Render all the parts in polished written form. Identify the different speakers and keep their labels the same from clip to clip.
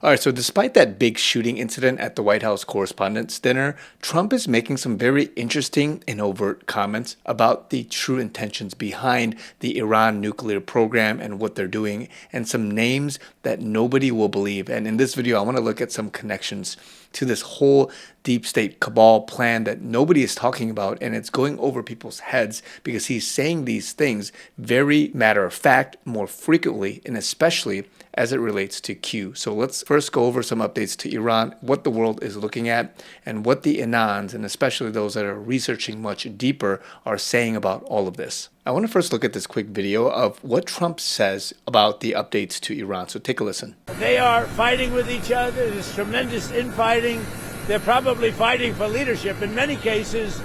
Speaker 1: All right, so despite that big shooting incident at the White House Correspondents' Dinner, Trump is making some very interesting and overt comments about the true intentions behind the Iran nuclear program and what they're doing, and some names that nobody will believe. And in this video, I want to look at some connections to this whole deep state cabal plan that nobody is talking about, and it's going over people's heads because he's saying these things very matter of fact, more frequently, and especially as it relates to Q. So let's first go over some updates to Iran, what the world is looking at, and what the Anons, and especially those that are researching much deeper, are saying about all of this. I want to first look at this quick video of what Trump says about the updates to Iran. So take a listen.
Speaker 2: They are fighting with each other. There's tremendous infighting. They're probably fighting for leadership. In many cases,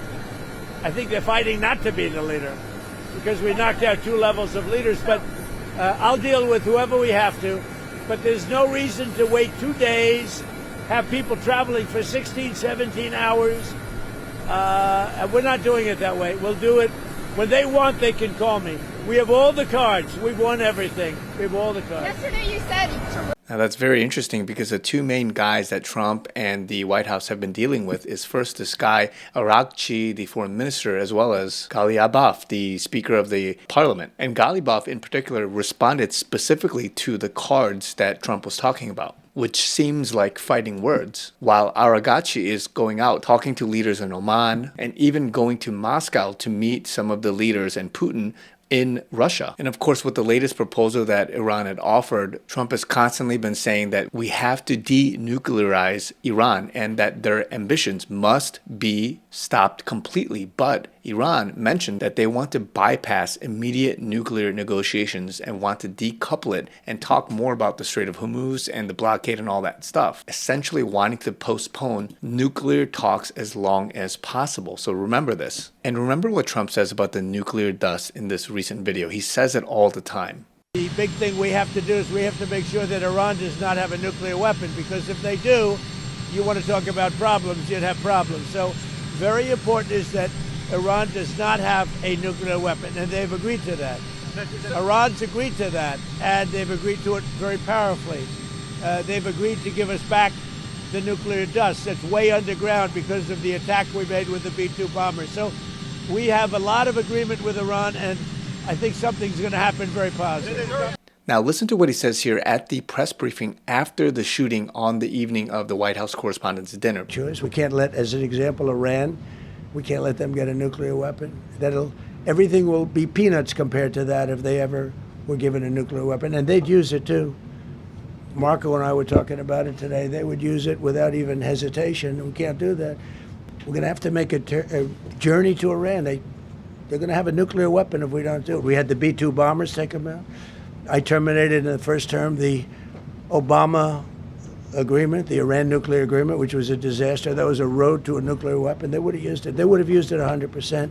Speaker 2: I think they're fighting not to be the leader because we knocked out 2 levels of leaders. But I'll deal with whoever we have to. But there's no reason to wait 2 days, have people traveling for 16, 17 hours. And we're not doing it that way. We'll do it. When they want, they can call me. We have all the cards. We've won everything. We have all the cards.
Speaker 3: Yesterday you said...
Speaker 1: Now that's very interesting because the 2 main guys that Trump and the White House have been dealing with is first this guy, Araghchi, the foreign minister, as well as Ghalibaf, the speaker of the parliament. And Ghalibaf in particular responded specifically to the cards that Trump was talking about, which seems like fighting words, while Araghchi is going out talking to leaders in Oman and even going to Moscow to meet some of the leaders and Putin in Russia. And of course, with the latest proposal that Iran had offered, Trump has constantly been saying that we have to denuclearize Iran and that their ambitions must be stopped completely. But Iran mentioned that they want to bypass immediate nuclear negotiations and want to decouple it and talk more about the Strait of Hormuz and the blockade and all that stuff, essentially wanting to postpone nuclear talks as long as possible. So remember this. And remember what Trump says about the nuclear dust in this recent video. He says it all the time.
Speaker 2: The big thing we have to do is we have to make sure that Iran does not have a nuclear weapon, because if they do, you want to talk about problems, you'd have problems. So very important is that Iran does not have a nuclear weapon, and they've agreed to that. Iran's agreed to that, and they've agreed to it very powerfully. They've agreed to give us back the nuclear dust that's way underground because of the attack we made with the B-2 bombers. So we have a lot of agreement with Iran, and I think something's going to happen very positive.
Speaker 1: Now listen to what he says here at the press briefing after the shooting on the evening of the White House Correspondents' Dinner.
Speaker 4: We can't let, as an example, Iran, we can't let them get a nuclear weapon. Everything will be peanuts compared to that if they ever were given a nuclear weapon, and they'd use it too. Marco and I were talking about it today. They would use it without even hesitation. We can't do that. We're going to have to make a journey to Iran. They're going to have a nuclear weapon if we don't do it. We had the B-2 bombers take them out. I terminated in the first term the Obama agreement, the Iran nuclear agreement, which was a disaster. That was a road to a nuclear weapon. They would have used it. They would have used it 100%.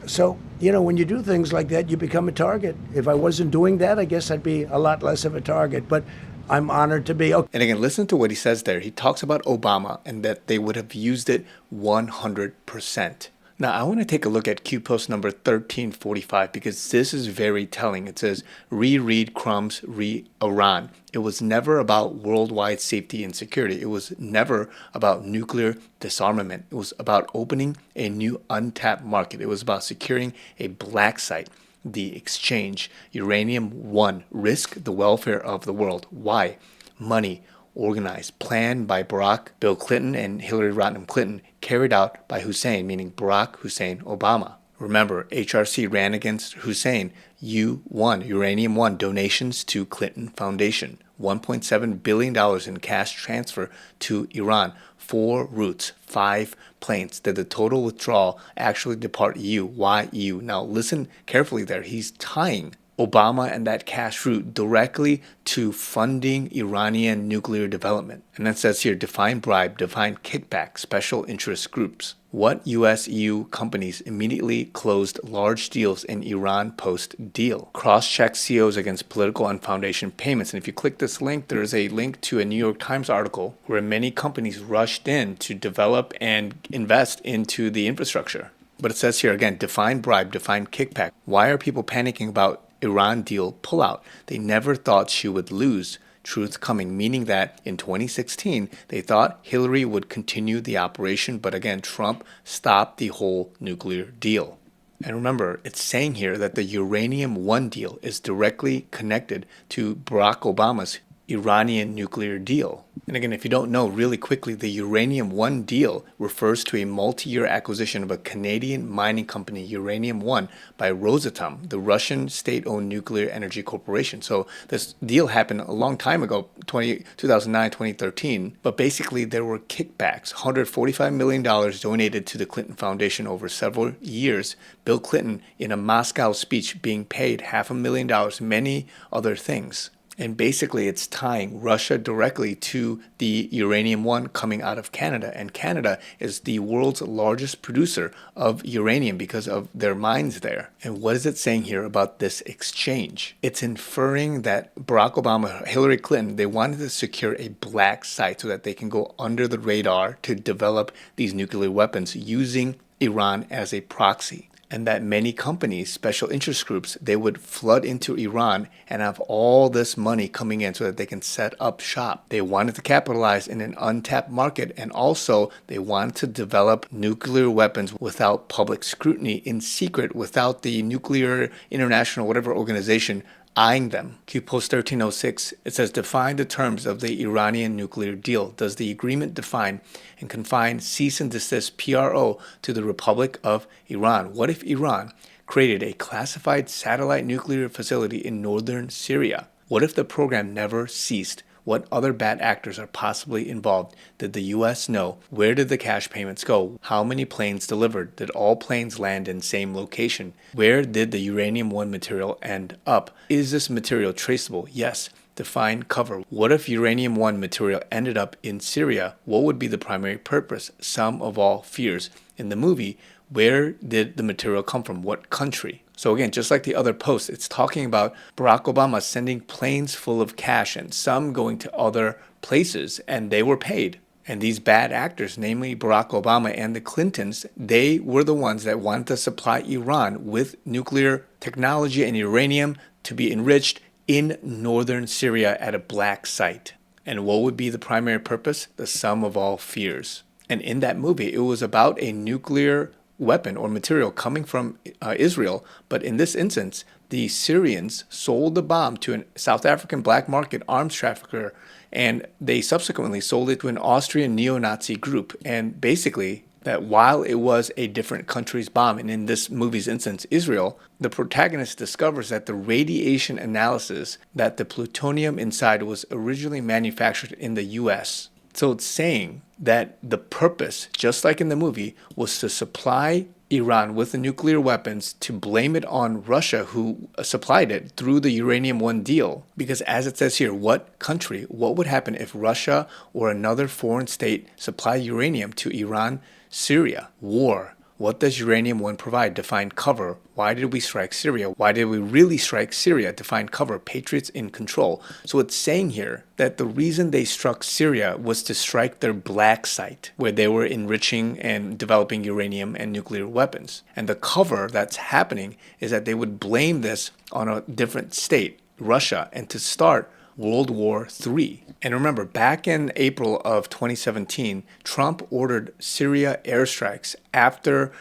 Speaker 4: So, you know, when you do things like that, you become a target. If I wasn't doing that, I guess I'd be a lot less of a target. But I'm honored to be.
Speaker 1: And again, listen to what he says there. He talks about Obama and that they would have used it 100%. Now, I want to take a look at Q post number 1345 because this is very telling. It says, reread crumbs, re-Iran. It was never about worldwide safety and security. It was never about nuclear disarmament. It was about opening a new untapped market. It was about securing a black site, the exchange. Uranium One, risk the welfare of the world. Why? Money. Organized, planned by Barack, Bill Clinton, and Hillary Rodham Clinton, carried out by Hussein, meaning Barack Hussein Obama. Remember, HRC ran against Hussein. You won. Uranium One, donations to Clinton Foundation. $1.7 billion in cash transfer to Iran. 4 routes, 5 planes. Did the total withdrawal actually depart EU? Why EU? Now listen carefully there. He's tying Obama and that cash route directly to funding Iranian nuclear development. And that says here, define bribe, define kickback, special interest groups. What US-EU companies immediately closed large deals in Iran post-deal? Cross-check COs against political and foundation payments. And if you click this link, there is a link to a New York Times article where many companies rushed in to develop and invest into the infrastructure. But it says here again, define bribe, define kickback. Why are people panicking about Iran deal pullout? They never thought she would lose. truth coming, meaning that in 2016, they thought Hillary would continue the operation, but again, Trump stopped the whole nuclear deal. And remember, it's saying here that the Uranium One deal is directly connected to Barack Obama's Iranian nuclear deal. And again, if you don't know, really quickly, the Uranium One deal refers to a multi-year acquisition of a Canadian mining company, Uranium One, by Rosatom, the Russian state-owned nuclear energy corporation. So this deal happened a long time ago, 2009, 2013. But basically, there were kickbacks, $145 million donated to the Clinton Foundation over several years. Bill Clinton, in a Moscow speech, being paid $500,000, many other things. And basically, it's tying Russia directly to the Uranium One coming out of Canada. And Canada is the world's largest producer of uranium because of their mines there. And what is it saying here about this exchange? It's inferring that Barack Obama, Hillary Clinton, they wanted to secure a black site so that they can go under the radar to develop these nuclear weapons using Iran as a proxy. And that many companies, special interest groups, they would flood into Iran and have all this money coming in so that they can set up shop. They wanted to capitalize in an untapped market, and also they wanted to develop nuclear weapons without public scrutiny, in secret, without the Nuclear International, whatever organization, eyeing them. Q Post 1306, it says, define the terms of the Iranian nuclear deal. Does the agreement define and confine cease and desist PRO to the Republic of Iran? What if Iran created a classified satellite nuclear facility in northern Syria? What if the program never ceased? What other bad actors are possibly involved? Did the U.S. know? Where did the cash payments go? How many planes delivered? Did all planes land in same location? Where did the Uranium One material end up? Is this material traceable? Yes. Define cover. What if Uranium One material ended up in Syria? What would be the primary purpose? Sum of all fears. In the movie, where did the material come from? What country? So again, just like the other posts, it's talking about Barack Obama sending planes full of cash and some going to other places, and they were paid. And these bad actors, namely Barack Obama and the Clintons, they were the ones that wanted to supply Iran with nuclear technology and uranium to be enriched in northern Syria at a black site. And what would be the primary purpose? The sum of all fears. And in that movie, it was about a nuclear weapon or material coming from Israel, but in this instance, the Syrians sold the bomb to a South African black market arms trafficker, and they subsequently sold it to an Austrian neo-Nazi group. And basically, that while it was a different country's bomb, and in this movie's instance, Israel, the protagonist discovers that the radiation analysis that the plutonium inside was originally manufactured in the U.S. So it's saying that the purpose, just like in the movie, was to supply Iran with the nuclear weapons, to blame it on Russia, who supplied it through the Uranium One deal. Because as it says here, what country, what would happen if Russia or another foreign state supplied uranium to Iran, Syria? War. What does Uranium One provide? Define cover. Why did we strike Syria? Why did we really strike Syria? Define cover. Patriots in control. So it's saying here that the reason they struck Syria was to strike their black site, where they were enriching and developing uranium and nuclear weapons. And the cover that's happening is that they would blame this on a different state, Russia, and to start World War III. And remember, back in April of 2017, Trump ordered Syria airstrikes after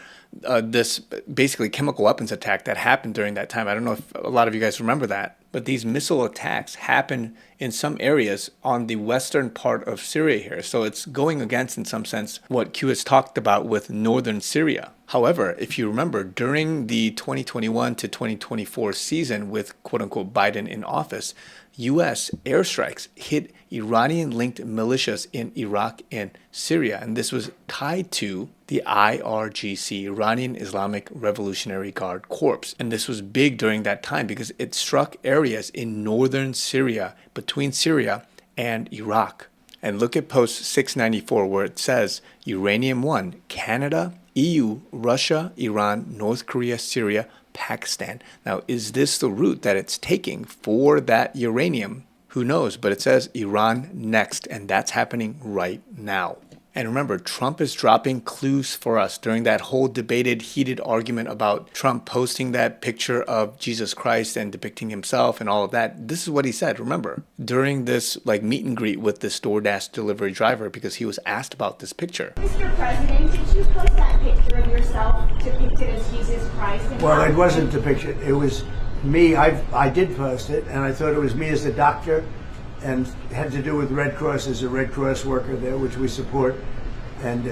Speaker 1: this basically chemical weapons attack that happened during that time. I don't know if a lot of you guys remember that, but these missile attacks happened in some areas on the western part of Syria here. So it's going against, in some sense, what Q has talked about with northern Syria. However, if you remember, during the 2021 to 2024 season with quote-unquote Biden in office, U.S. airstrikes hit Iranian-linked militias in Iraq and Syria, and this was tied to the IRGC, Iranian Islamic Revolutionary Guard Corps. And this was big during that time because it struck areas in northern Syria, between Syria and Iraq. And look at post 694 where it says Uranium One, Canada, EU, Russia, Iran, North Korea, Syria, Pakistan. Now, is this the route that it's taking for that uranium? Who knows? But it says Iran next, and that's happening right now. And remember, Trump is dropping clues for us during that whole debated, heated argument about Trump posting that picture of Jesus Christ and depicting himself and all of that. This is what he said, remember, during this meet and greet with this DoorDash delivery driver, because he was asked about this picture.
Speaker 3: Mr. President, did you post that picture of yourself depicted as Jesus Christ?
Speaker 4: Well, it wasn't depicted. It was me. I did post it, and I thought it was me as the doctor, and it had to do with Red Cross as a Red Cross worker there, which we support. And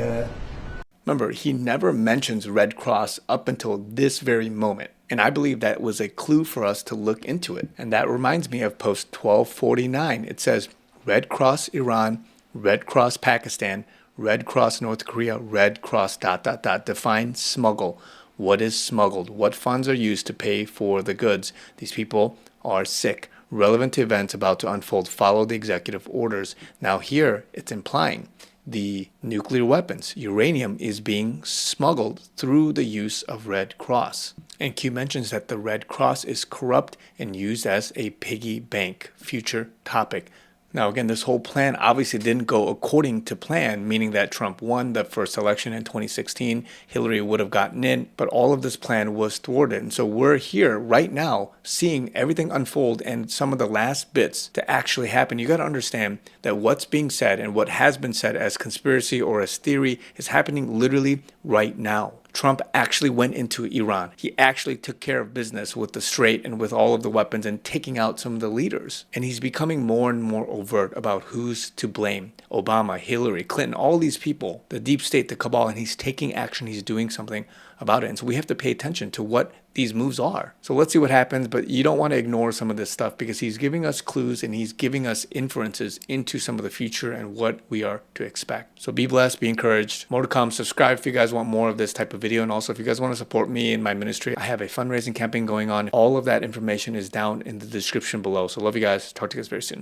Speaker 1: remember, he never mentions Red Cross up until this very moment. And I believe that was a clue for us to look into it. And that reminds me of post 1249. It says Red Cross Iran, Red Cross Pakistan, Red Cross North Korea, Red Cross ... Define smuggle. What is smuggled? What funds are used to pay for the goods? These people are sick. Relevant to events about to unfold. Follow the executive orders. Now here it's implying the nuclear weapons, uranium, is being smuggled through the use of Red Cross. And Q mentions that the Red Cross is corrupt and used as a piggy bank. Future topic. Now, again, this whole plan obviously didn't go according to plan, meaning that Trump won the first election in 2016. Hillary would have gotten in, but all of this plan was thwarted. And so we're here right now seeing everything unfold and some of the last bits to actually happen. You got to understand that what's being said and what has been said as conspiracy or as theory is happening literally right now. Trump actually went into Iran. He actually took care of business with the Strait and with all of the weapons and taking out some of the leaders. And he's becoming more and more overt about who's to blame. Obama, Hillary, Clinton, all these people, the deep state, the cabal, and he's taking action. He's doing something about it. And so we have to pay attention to what these moves are. So let's see what happens, but you don't want to ignore some of this stuff because he's giving us clues and he's giving us inferences into some of the future and what we are to expect. So be blessed, be encouraged. More to come. Subscribe if you guys want more of this type of video. And also if you guys want to support me and my ministry, I have a fundraising campaign going on. All of that information is down in the description below. So love you guys. Talk to you guys very soon.